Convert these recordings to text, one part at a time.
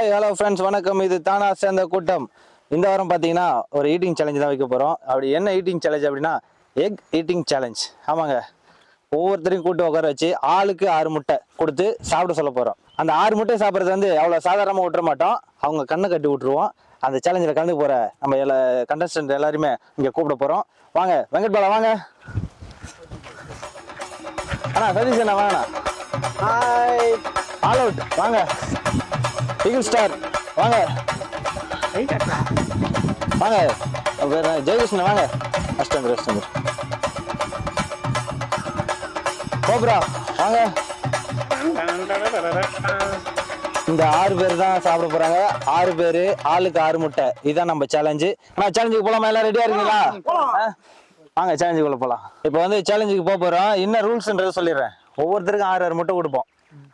Hi hello friends, வணக்கம். இது தானா சேர்ந்த கூட்டம். இந்த வாரம் பார்த்தீங்கன்னா ஒரு ஈட்டிங் சேலஞ்ச் தான் வைக்க போகிறோம். அப்படி என்ன ஈட்டிங் சேலஞ்ச் அப்படின்னா எக் ஈட்டிங் சேலஞ்ச். ஆமாங்க, ஒவ்வொருத்தரையும் கூட்டு உட்கார வச்சு ஆளுக்கு 6 முட்டை கொடுத்து சாப்பிட சொல்ல போகிறோம். அந்த 6 முட்டை சாப்பிட்றது வந்து அவ்வளோ சாதாரணமாக விட்டுற மாட்டோம், அவங்க கண்ணை கட்டி விட்டுருவோம். அந்த சேலஞ்சில் கலந்து போகிற நம்ம கண்டஸ்டன்ட் எல்லாருமே இங்கே கூப்பிட போகிறோம். வாங்க வெங்கட் பாலா, வாங்க அண்ணா. சதீஷ் அண்ணா, வாங்கண்ணா. ஹாய். ஆல் அவுட், வாங்க. ஈகிள் ஸ்டார், வாங்க வாங்க. ஜெயகிருஷ்ணன், வாங்க. அஷ்டந்தர் கோப்ரா, வாங்க. இந்த 6 பேர் தான் சாப்பிட போறாங்க. 6 பேரு, ஆளுக்கு 6 முட்டை. இதுதான் நம்ம சேலஞ்சு. நான் சேலஞ்சுக்கு போலாமா? எல்லாம் ரெடியா இருக்கீங்களா? வாங்க சேலஞ்சுக்குள்ள போலாம். இப்போ வந்து சேலஞ்சுக்கு போறோம். என்ன ரூல்ஸ்ன்றதை சொல்லிடுறேன். ஒவ்வொருத்தருக்கும் 6 முட்டை கொடுப்போம்.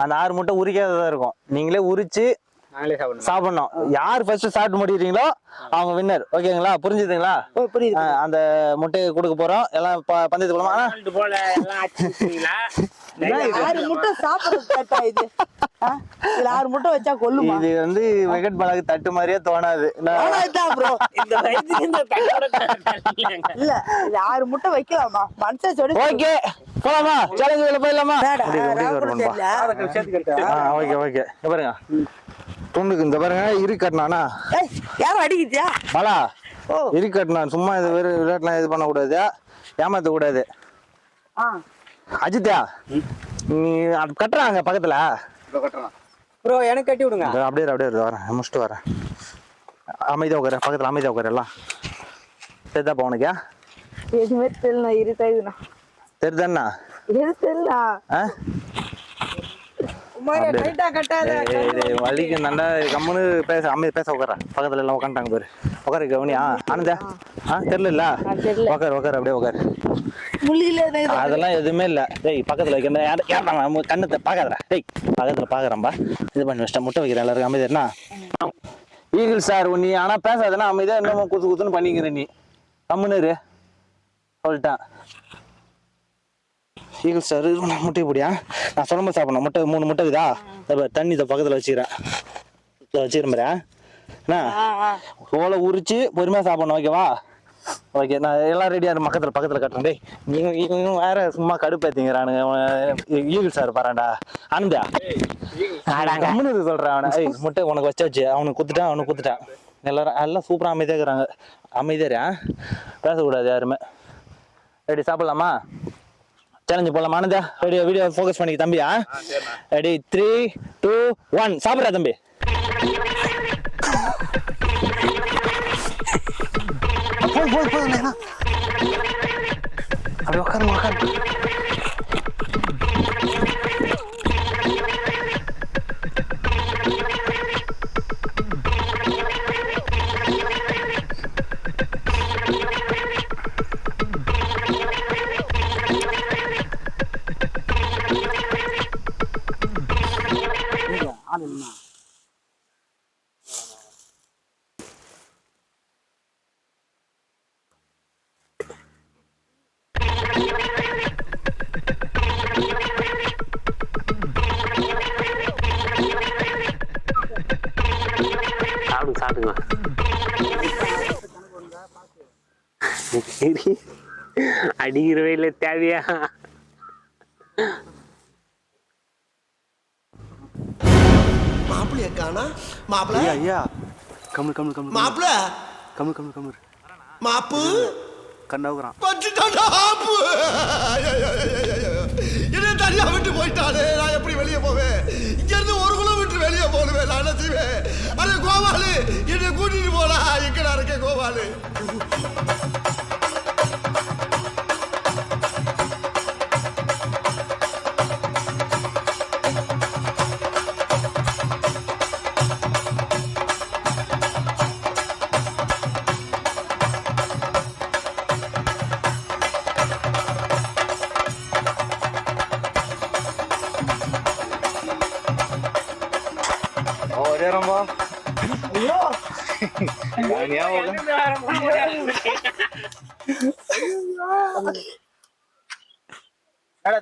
அந்த 6 முட்டை உரிக்காததான் இருக்கும். நீங்களே உரிச்சு சாப்பிடணும். யார் ஃபர்ஸ்ட் சாப்பிட்டு முடிக்கிறீங்களோ அவங்க வின்னர். ஓகேங்களா? புரிஞ்சுதுங்களா? அந்த முட்டையை கொடுக்க போறோம். எல்லாம் பந்தயத்து போலாமா? 6 முட்டை சாப்பிடுறது இது 6 முட்டை வச்சா கொல்லுமா? இது வந்து வெங்கட் பாலாக்கு தட்டு மாதிரியே தோணாது. இல்ல, இது 6 முட்டை வைக்கலாமா? மனுஷன் சொல்லி ஓகே, போலாமா? சேலஞ்சுக்குள்ள போயிடலாமா? Okay okay. பாருங்க துண்டுக்கு இந்த பாருங்க இரு கட்டினானா யாரும் அடிக்கிட்டியா பாலா? இரு கட்டினான். சும்மா இது வெறும் விளையாட்டுலாம் இது பண்ண கூடாது, ஏமாத்த கூடாது. அஜித்தா, நீ கட்டுறாங்க பக்கத்துல ப்ரோ, எனக்கு கட்டி விடுங்க. அப்படியே வரேன், முடிச்சுட்டு வரேன். அமைதியா உட்கார, பக்கத்துல அமைதியா உட்கார. எல்லாம் தெரிதாப்பா உனக்கு? எதுவுமே தெரியல, இருட்டாயுதுண்ணா. தெரியுதாண்ணா? எது தெரியல. வலிக்கு நண்டா கம்முன்னு பேச, அமைதி பேச உட்கார. பக்கத்துல எல்லாம் உட்காந்துட்டாங்க பாரு. உட்கார கவனியா? ஆனந்தா தெரியல. உட்காரு அப்படியே உட்காரு. அதெல்லாம் எதுவுமே இல்ல. டேய் பக்கத்துல வைக்கிறேன், கண்ணத்தை பாக்காதடா. டேய் பக்கத்துல பாக்குறேன்பா. இது பண்ணி வச்சிட்டேன். முட்டை வைக்கிறேன். எல்லாருக்கும் அமைதி என்ன? ஈகிள் சார், நீ ஆனா பேசாதனா அமைதியா என்னமோ குத்துன்னு பண்ணிக்கிற. நீ கம்முன்னு சொல்லிட்டேன். ஈகிள் சார், முட்டை போடியா? நான் சொல்ல மாதிரி சாப்பிடணும். முட்டை 3 முட்டை இருக்குதா? தண்ணி இதை பக்கத்தில் வச்சுக்கிறேன் பாரு. என்ன ஓலை உரிச்சு பொறுமையாக சாப்பிடணும். ஓகேவா? ஓகே, நான் எல்லாம் ரெடியாக பக்கத்தில் கட்டுறேன். டேய் நீங்க வேற சும்மா கடுப்பேத்திங்கிறானுங்க. ஈகிள் சார் பாராண்டா. ஆனந்தா கம்முன்னு சொல்கிறேன் அவனை. முட்டை உனக்கு வச்சாச்சு. அவனுக்கு குத்துட்டான். எல்லாரும் எல்லாம் சூப்பராக அமைதியாக இருக்கிறாங்க. அமைதியா பேசக்கூடாது யாருமே. ரெடி? சாப்பிடலாமா? சேலஞ்சு போலாம். ஆனந்தா ரெடியா? வீடியோ ஃபோக்கஸ் பண்ணி தம்பியா? ரெடி? 3, 2, 1 சாப்பிட்றா தம்பி. அப்படி உட்காரு. சாப்பிடுங்க. அடிக்கிறவே இல்லை, தேவையா? மாப்பிள்ளைய காணா? மாப்பிள்ள ஐயா கம்மு மாப்பிள்ள மாப்பு கண்ணாவுக்குறான். என்ன தனியா விட்டு போயிட்டானே, நான் எப்படி வெளியே போவேன்? இங்க இருந்து 1 கிலோமீட்டர் வெளியே போடுவேன். நான் என்ன செய்வேன்? அட கோபாலு, என்னை கூட்டிட்டு போடா. எங்கடா இருக்க கோபாலு?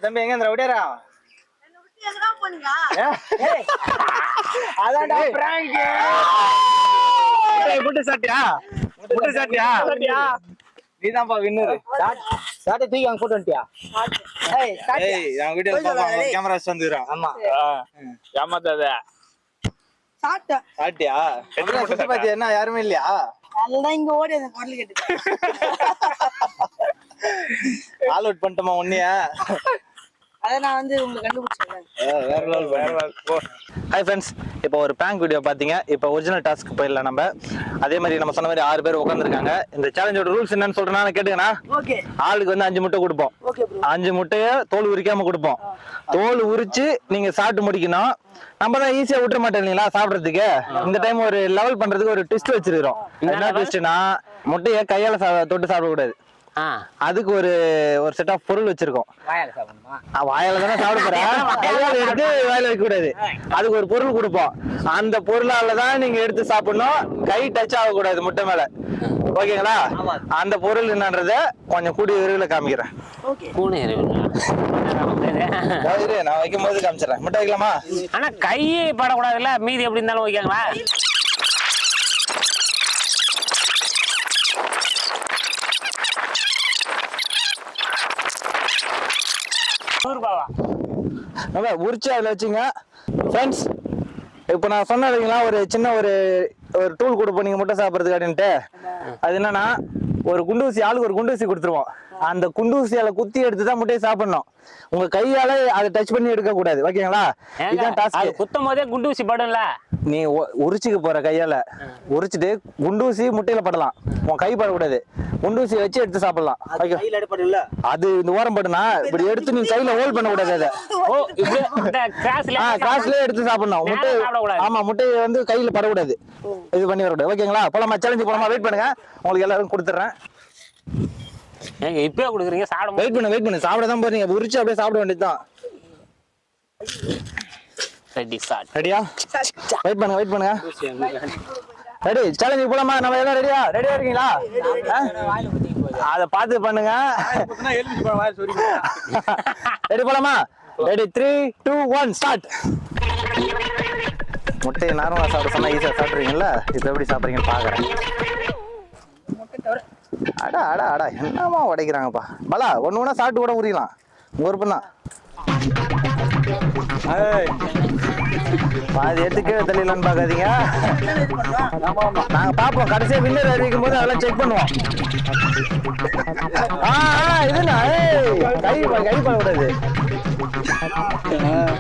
தம்பி எங்க விடையரா? பண்ணுங்க அதான்டா பிராங்க். முட்டை சாப்பிட்டியா? முட்டை சாப்பிட்டியா? நீதான்ப்பா வின்னர். சாட்டை தூக்கி அங்க போட்டு வந்துட்டியா? ஏய் சாப்பிட்டியா? ஏய் என் வீடியோல பாப்பாங்க கேமரா வந்துறான். ஆமா. ஏமாத்தாத. சாப்பிட்டேன். சாப்பிட்டியா? எத்தனை முட்டை பாத்தி என்ன யாருமே இல்லையா? அதுதான் இங்க ஓடி அந்த குரல் கேட்டுட்டேன். ஆல் அவுட் பண்ணிட்டோமா உன்னைய? அதை நான் வந்து உங்களுக்கு கண்டுபிடிச்சேன். வேற லெவல் போ. ஹாய் ஃப்ரெண்ட்ஸ், இப்போ ஒரு பிராங்க் வீடியோ பார்த்தீங்க. இப்போ ஒரிஜினல் டாஸ்க் போயிடலாம் நம்ம. அதே மாதிரி நம்ம சொன்ன மாதிரி 6 பேர் உட்காந்துருக்காங்க. இந்த சேலஞ்சோட ரூல்ஸ் என்னன்னு சொல்றேன்னா கேட்டுக்கண்ணா. ஓகே ஆளுக்கு வந்து 5 முட்டை கொடுப்போம். Okay bro. 5 முட்டையை தோல் உரிக்காம கொடுப்போம். தோல் உரிச்சு நீங்க சாப்பிட்டு முடிக்கணும். நம்ம தான் ஈஸியா விட்டுற மாட்டோம் இல்லைங்களா சாப்பிடறதுக்கு. இந்த டைம் ஒரு லெவல் பண்றதுக்கு ஒரு ட்விஸ்ட் வச்சிருக்கிறோம். என்ன ட்விஸ்ட்னா, முட்டையை கையால தொட்டு சாப்பிடக்கூடாது. அதுக்கு ஒரு செட் ஆஃப் பொருள் வச்சிருக்கோம். வாயால சாப்பிடணுமா? வாயால தானே சாப்பிட போறேன். கையால எடுத்து வாயில வைக்க கூடாது. அதுக்கு ஒரு பொருள் கொடுப்போம். அந்த பொருளால தான் நீங்க எடுத்து சாப்பிடணும். கை டச் ஆகக்கூடாது முட்டை மேல. ஓகேங்களா? அந்த பொருள் என்னன்றத கொஞ்சம் கூடிய விரைவில் காமிக்கிறேன். பூனை நான் வைக்கும் போது காமிச்சிடறேன். முட்டை வைக்கலாமா? ஆனா கையே படக்கூடாதுல்ல, மீதி எப்படி இருந்தாலும் வைக்காங்களா? உரிச்சு அதுல வச்சுங்க ஃப்ரெண்ட்ஸ். இப்போ நான் சொன்னேன் இல்லைங்களா, ஒரு சின்ன ஒரு டூல் கொடுப்போம் நீங்க முட்டை சாப்பிட்றதுக்கு அப்படின்ட்டு. அது என்னன்னா, ஒரு குண்டூசி, ஆளுக்கு ஒரு குண்டூசி கொடுத்துருவோம். அந்த குண்டூசியால குத்தி எடுத்து தான் முட்டையை சாப்பிடணும். உங்க கையால அதை டச் பண்ணி எடுக்க கூடாது. ஓகேங்களா? இதுதான் டாஸ்க். குத்தும் போதே குண்டு ஊசி படும்ல. நீ உரிச்சுக்க போற கையால உரிச்சிட்டு குண்டூசி முட்டையில படலாம். உன் கை படக்கூடாது. குண்டூசி வச்சு எடுத்து சாப்பிடலாம். அது இந்த ஓரம் படுனா இப்படி எடுத்து நீ கையில ஹோல்ட் பண்ண கூடாது. அதை கிராஸ்ல எடுத்து சாப்பிடணும். முட்டை ஆமா, முட்டையை வந்து கையில படக்கூடாது. இது பண்ணி வரக்கூடாது. ஓகேங்களா? போலாமா? சேலஞ்சு போலாமா? வெயிட் பண்ணுங்க, உங்களுக்கு எல்லாரும் கொடுத்துட்றேன். ஏங்க இப்பவே கொடுக்குறீங்க? சாப்பிட வெயிட் பண்ணு சாப்பிடதான் போறீங்க. உரிச்சு அப்படியே சாப்பிட வேண்டியதுதான். ரெடியா? வெயிட் பண்ணுங்க. ரெடி? சேலஞ்சுக்கு போலாமா? நம்ம எல்லாம் ரெடியா இருக்கீங்களா? அத பார்த்து பண்ணுங்க. ரெடி போலாமா? Ready 3 2 1 start. முட்டையை நார்மலா சாப்பிட சொன்னா ஈஸியா சாப்பிடுறீங்கல்ல. இப்ப எப்படி சாப்பிடுறீங்கன்னு பாக்குறேன். அடா என்னமா உடைக்கிறாங்கப்பா. பலா ஒண்ணு ஒண்ணா சாப்பிட்டு கூட உரியலாம். உங்க விருப்பம் தான். பாதி எடுத்து கீழே தள்ளிடலான்னு பாக்காதீங்க. நாங்க பாப்போம். கடைசியா வின்னர் அறிவிக்கும் போது அதெல்லாம் செக் பண்ணுவோம். இதுனா கை படக்கூடாது.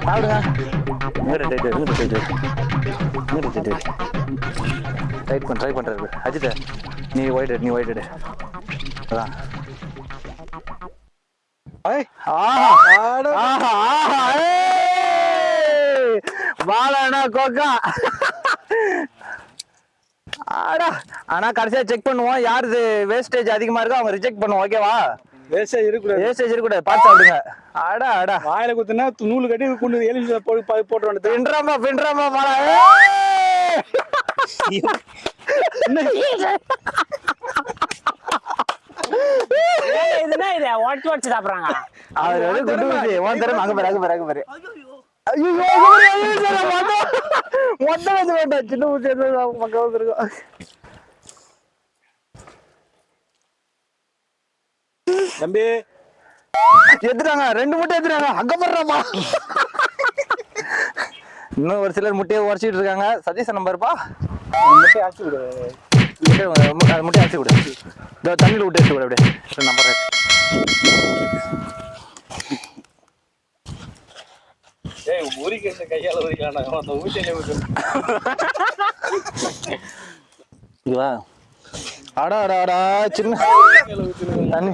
சாப்பிடுங்க. ட்ரை பண்றது அஜித். நீ ஒயிட் எடு. அதான். வாழனா கோக்கா. ஆனா கடைசியா செக் பண்ணுவோம். யாரு வேஸ்டேஜ் அதிகமா இருக்கோ அவங்க ரிஜெக்ட் பண்ணுவோம். ஓகேவா? வேஸ்டேஜ் இருக்கக்கூடாது. பார்த்து சாப்பிடுங்க. அடா வாயில குத்துனா நூல் கட்டி கொண்டு எலி போட்டு பின்றாமா மாலா. இதுனா இதை உடச்சு சாப்பிடுறாங்க. அவர் வந்து குண்டூசி ஓன் தரம் அங்க பாரு. ஐயோ மொத்தம் வந்து வேண்டாம். சின்ன ஊசி மக்கள் வந்துருக்கோம். தம்பி எடுத்துட்டாங்க. 2 முட்டை எடுத்துட்டாங்க. அங்க பண்றாமா? இன்னும் ஒரு சிலர் முட்டையை உடச்சிட்டு இருக்காங்க. சஜஷன் நம்பர்ப்பா. முட்டையை அரைச்சி விடு. தண்ணியில் விட்டு எடுத்து விடு. அப்படியே நம்பர் கையால ஊசியில அடா சின்ன தண்ணி.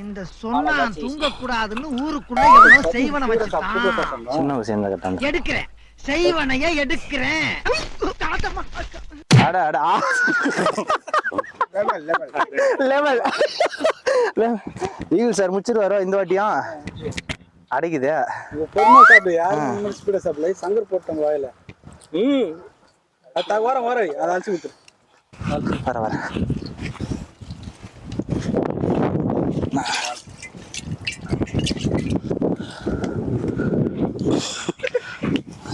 இந்த சொன்னா தூங்க கூடாதுன்னு ஊருக்குள்ள எவனோ செய்வன வச்சுட்டான். சின்ன விஷயம் தான் கட்டாங்க. எடுக்கிறேன் செய்வனைய எடுக்கிறேன். அடா லெவல் ஈகிள் சார் முடிச்சிருவாரோ இந்த வாட்டியும். அடைக்குது. பொறுமை சாப்பிடு. யாரும் ஸ்பீடா சாப்பிடல. சங்கர் போட்டாங்க வாயில. வர அதை அழைச்சி விட்டுரு. வர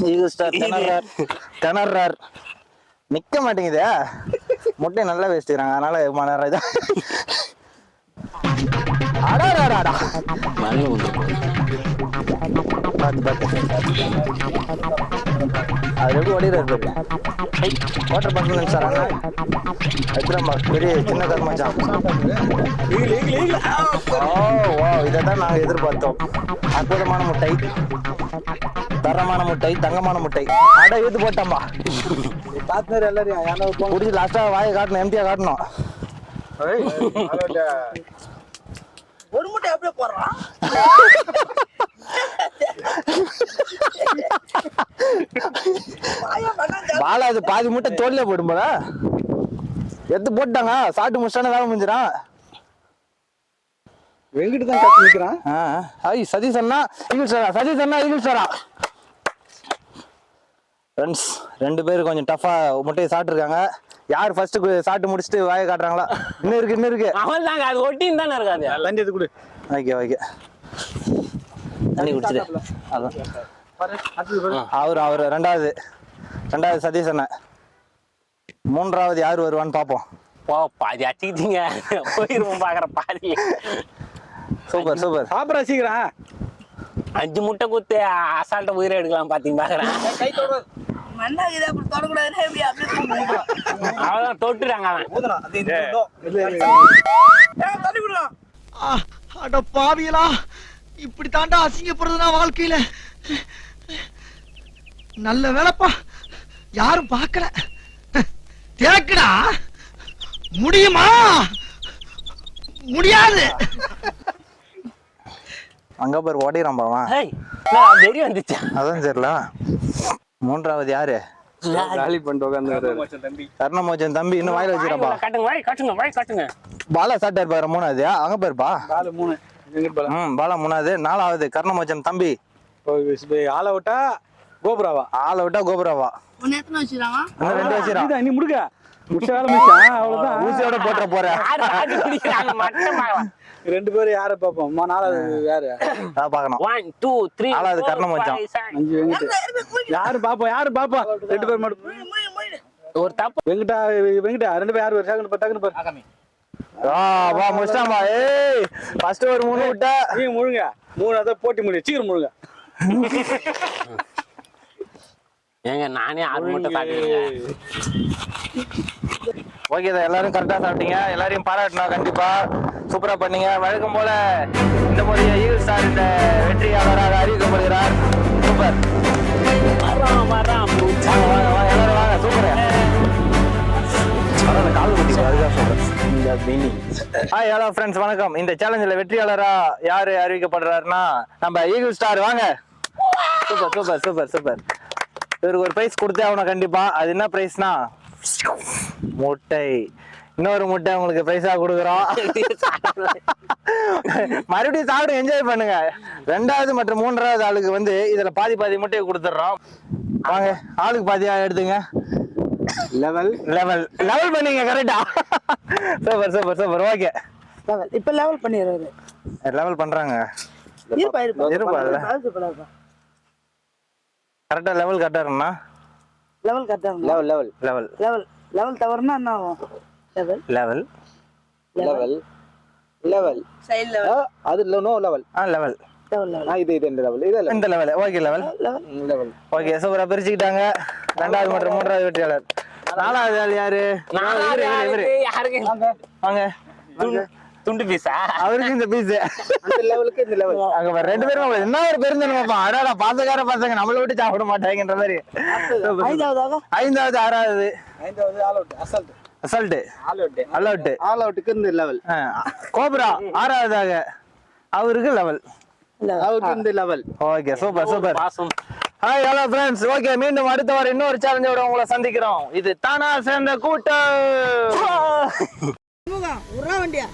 ஈகிள் ஸ்டார் திணறார் நிக்க மாட்டேங்குதே. முட்டையை நல்லா வேஸ்ட்டுக்கிறாங்க, அதனால மணி நேரம் இதான். அடாடாடா அது எப்படி ஓடிடுறாரு வாட்டர் பாட்டில் நினைச்சாராங்க. பெரிய சின்ன கர்மாச்சான். ஓ இதைத்தான் நாங்க எதிர்பார்த்தோம். அற்புதமான முட்டை, தரமான முட்டை, தங்கமான முட்டை. அட எடுத்து போட்டோம்பா. பார்ட்னர் எல்லாரும் குடிச்சு லாஸ்டா வாயை காட்டணும், எம்டியா காட்டணும். ஒரு முட்டை அப்படியே போடுறான். பாலா அது பாதி முட்டை தோல்ல போடும் போல எடுத்து போட்டாங்க. சாப்பிட்டு முடிச்சானே வேலை முடிஞ்சிடான். வெங்கிட்டு தான் கஷ்டம் நிக்கிறான். ஐய் சதீஷ் அண்ணா ஈகிள் ஸ்டாரா, சதீஷ் அண்ணா ஈகிள் ஸ்டாரா. ஃப்ரெண்ட்ஸ் 2 பேரும் கொஞ்சம் டஃபா முட்டையை சாப்பிட்டுருக்காங்க. யார் ஃபர்ஸ்ட் சாப்பிட்டு முடிச்சுட்டு வாயை காட்டுறாங்களா? இன்னும் இருக்கு. அவன் தாங்க அது ஒட்டின்னு தானே இருக்காது. தண்ணி எடுத்து கொடு. ஓகே தண்ணி குடிச்சிட்டு அதான் அவரு ரெண்டாவது சதீஷ் அண்ணா. 3வது யார் வருவான்னு பாப்போம். ஓ பாதி அடிச்சுக்கிட்டீங்க. போயிருவோம் பாக்குற பாதி. சூப்பர் சாப்பிட சீக்கிரம். 5 முட்டை குத்து அசால்ட்ட உயிரை எடுக்கலாம் பாத்தீங்க பாக்குறேன். மண்ணாக்குது அப்படி தொடக்கூடாதுன்னா எப்படி அப்படியே அவதான் தொட்டுறாங்க அவன். தள்ளி விடலாம். அட பாவியலா, இப்படி தாண்டா அசிங்கப்படுறதுனா வாழ்க்கையில. நல்ல வேலைப்பா, யாரும் பார்க்கல. தேக்கடா முடியுமா? முடியாது. அங்க பேர் ஓடிறாம்பாவா. வெறி வந்துச்சா? அதான் சரில. 3வது யாரு? காலி பண்ணிட்டு உட்கார்ந்து கர்ணமோச்சன் தம்பி. இன்னும் வாயில வச்சிருப்பா. காட்டுங்க. பாலா சாப்பிட்டா இருப்பாரு 3வது. அங்க பேருப்பா 3 வெங்கட் பாலா. பாலா 3வது. 4வது கர்ணமோச்சன் தம்பி. ஆளை விட்டா கோபுராவா. ஆளை விட்டா கோபுராவா. ஒன்னு எத்தனை வச்சுறாங்க? இன்னும் 2 வச்சிடா. நீ முடுக்க முட்டை ஆரம்பிச்சான். அவ்வளவுதான். ஊசியோட போட்டுற போற. 2 பேரும் யார பாப்போம்? 4வது யாரு பாக்கணும். 1 2 3 4வது கர்ணமோச்சன். 5 வெங்கட். யாரு பாப்போம் 2 பேர் மட்டும். ஒரு தப்பு. வெங்கடா 2 பேர் யாரு டக்குனு பாரு. வா முடிச்சாம்பா. ஏய் ஃபர்ஸ்ட் ஒரு 3 விட்டா நீ முழுங்க. 3 அத போட்டி முடியும். சீக்கிரம் முழுங்க. ஏங்க நானே 6 முட்டை சாப்பிட்டேன். ஓகே தான், எல்லாரும் கரெக்டா சாப்பிட்டீங்க. எல்லாரையும் பாராட்டணும். கண்டிப்பா சூப்பரா பண்ணீங்க. வழக்கம் போல இந்த முறை ஈகிள் ஸ்டார் இந்த வெற்றியாளராக அறிவிக்கப்படுகிறார். சூப்பர். வரான் வாங்க எல்லாரும் வாங்க. சூப்பர். கால் குட்டி அதுதான் சொல்றேன். ஹாய் ஹலோ ஃப்ரெண்ட்ஸ், வணக்கம். இந்த சேலஞ்சில் வெற்றியாளரா யாரு அறிவிக்கப்படுறாருன்னா நம்ம ஈகிள் ஸ்டார். வாங்க. சூப்பர். இவருக்கு ஒரு பிரைஸ் கொடுத்தே ஆகணும் கண்டிப்பா. அது என்ன பிரைஸ்னா முட்டை. இன்னொரு முட்டை உங்களுக்கு பிரைஸா கொடுக்குறோம். மறுபடியும் சாப்பிட்டு என்ஜாய் பண்ணுங்க. 2வது மற்றும் 3வது ஆளுக்கு இதுல பாதி முட்டையை கொடுத்துடுறோம். வாங்க ஆளுக்கு பாதியா எடுத்துங்க. லெவல் பண்ணீங்க கரெக்டா. சூப்பர். ஓகே இப்ப லெவல் பண்ணிடுறாரு. லெவல் பண்றாங்க. இருப்பா கரெக்டா லெவல் கரெக்டா லெவல் கரெக்டா. லெவல் தவறுனா என்ன ஆகும்? Level side level. அது நோ லெவல். லெவல் இது இந்த லெவல். இந்த லெவல். Okay level. ஓகே சூப்பரா பிரிச்சுக்கிட்டாங்க. 2வது மற்றும் 3வது வெற்றியாளர். 4வது ஆள் யாரு? வாங்க. துண்டு பீஸா? அவருக்கு இந்த பீஸ். இந்த லெவலுக்கு இந்த லெவல். அங்க 2 பேரும் என்ன ஒரு பெருந்தனமாப்பா. அடாடா பாசக்கார பசங்க நம்மள விட்டு சாப்பிட மாட்டாங்கன்ற மாதிரி. 5வது 6வது 5வது ஆல் அவுட். அசால்ட் ஆல் அவுட்டுக்கு இந்த லெவல். கோப்ரா 6வதாக அவருக்கு லெவல். அவருக்கு இந்த level. Okay super. Hi hello friends. Okay மீண்டும் அடுத்த வாரம் இன்னொரு சேலஞ்சோட உங்களை சந்திக்கிறோம். இது தானா சேர்ந்த கூட்டம். உறா வண்டியா